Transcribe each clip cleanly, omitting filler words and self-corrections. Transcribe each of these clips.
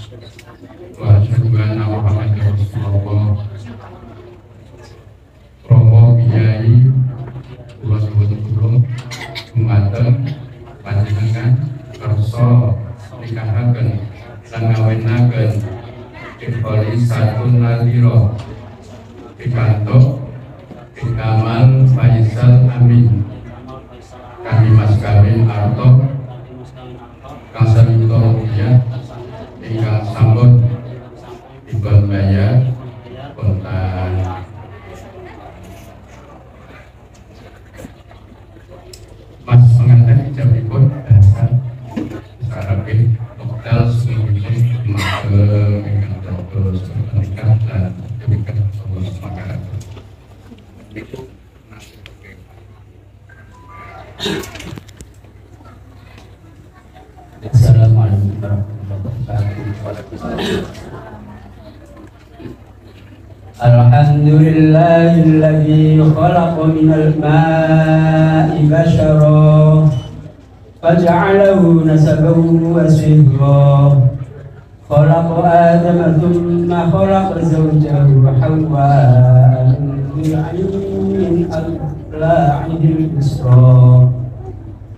wa asyhadu anna Muhammadar Rasulullah. Promo biayai kula suwun dumateng panjenengan kersa nikahaken lan ngawinaken Dikoli Satun Nadiro pikantuk Kamal Faisal Amin kami mas kawin arto kang samito rupiah ingkang sampun dipun bayar kontan. Mas pengantin ijabipun dasar sarape hotel sungguh mageng ingkang terus menikah dan demikian terus makanan itu nasi goreng. Assalamualaikum warahmatullahi wabarakatuh. Alhamdulillahilladzi khalaqa minal ma'i basharan faja'alahu nasaban wa sihra. Khalaqa Adama thumma khalaqa zawjahu Hawwa min abla'ihil isra.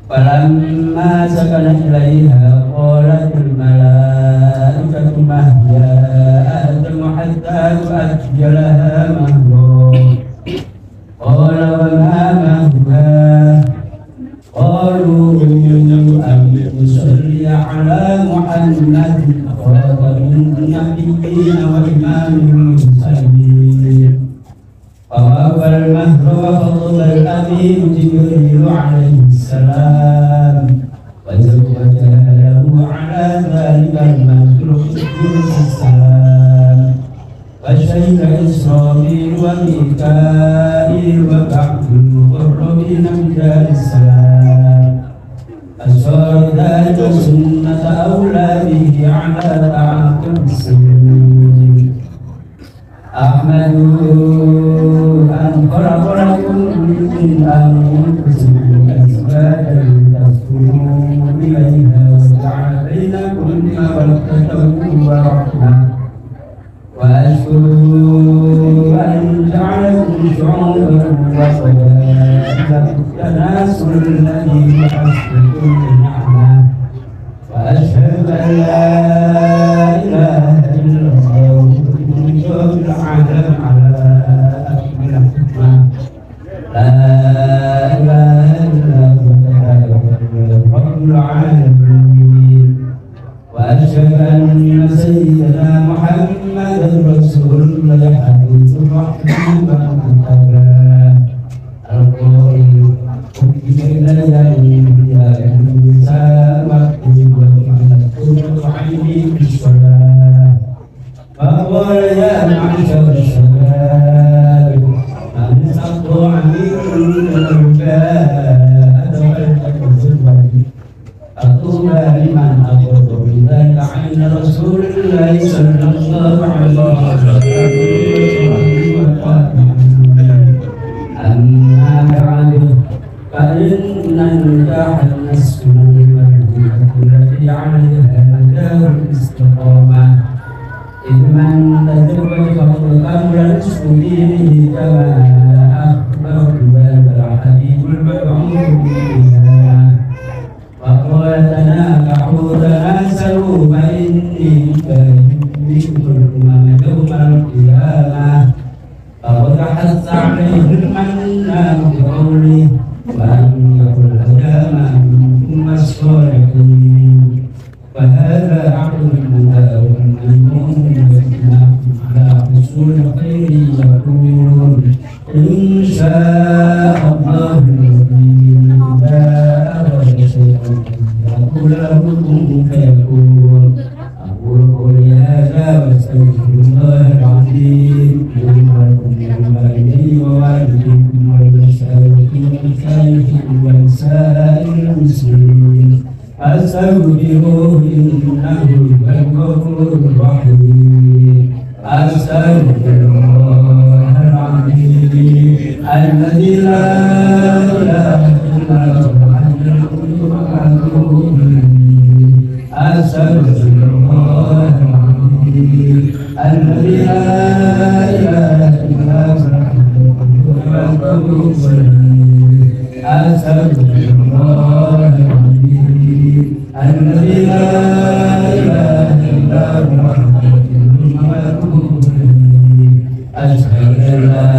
Falamma sakana ilaiha qalatil malaikatu ma hiya Adamu hatta tu'ajjalaha mahra. Qala wa ma mahra. Qalu an nusalli ala Muhammadin khatamin nabiyyin wa imamil mursalin. Fawal mahra wa fadlal amin Jibril alaihi salam wa zawwajaha lahu ala dhalikal makhluk salam wa syahida Israfil wa Mikail wa ba'dul muqarrabin min salam asar dhalika sunnata awladihi ala ta'atul muslimin. Ahmadu an khalaqakum min anfusikum azwajan taskunu ilayha wa ja'ala bainakum mawaddatan wa rahmah wa ashkuru an ja'alakum shu'uban wa qaba'ila tanasul ladzi ba'athakum min ni'mah wa ashhadu an la ilaha illallah العالم على أكمل حكمة لا إله إلا هو رب العالمين وأشهد أن سيدنا محمد رسول الله حديث الرحمن والمنتهى القائل أحب إلي يا النساء وقرة عيني بالصلاة. فقال يا معشر الشباب من استطاع منكم الباءة فليتزوج فطوبى لمن أخذ بذاك عين رسول الله صلى الله عليه وسلم. أما بعد فإن النكاح النصف والمرأة التي عليها مدار الاستقامة إذ من تزوج فقد قبل نصف دينه كما أخبر بذلك الحبيب المبعوث بها وقال تناكحوا تناسلوا فإني كريم بكم الأمم يوم القيامة. فقد حث عليه المنان بقوله وأن يكن أياما منكم الصالحين. فهذا عقل المداوم الميمون على حصول خير يكون إن شاء الله إذا أراد شيئا يقول له كن فيكون. أقول قولي هذا وأستغفر الله العظيم لي ولكم ولوالدي ووالديكم ولمشايخي ولسائر المسلمين. أستغفروه إنه هو الغفور الرحيم. أستغفر الله العظيم الذي لا إله إلا هو أستغفر الله الذي لا إله إلا هو أستغفر الله العظيم الذي لا إله إلا هو أشهد أن لا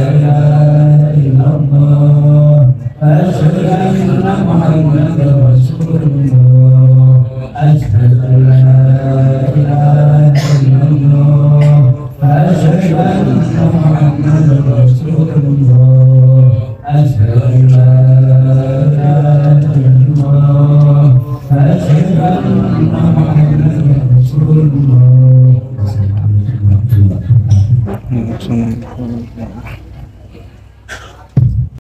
إله إلا الله أشهد أن محمدا رسول الله أشهد أن لا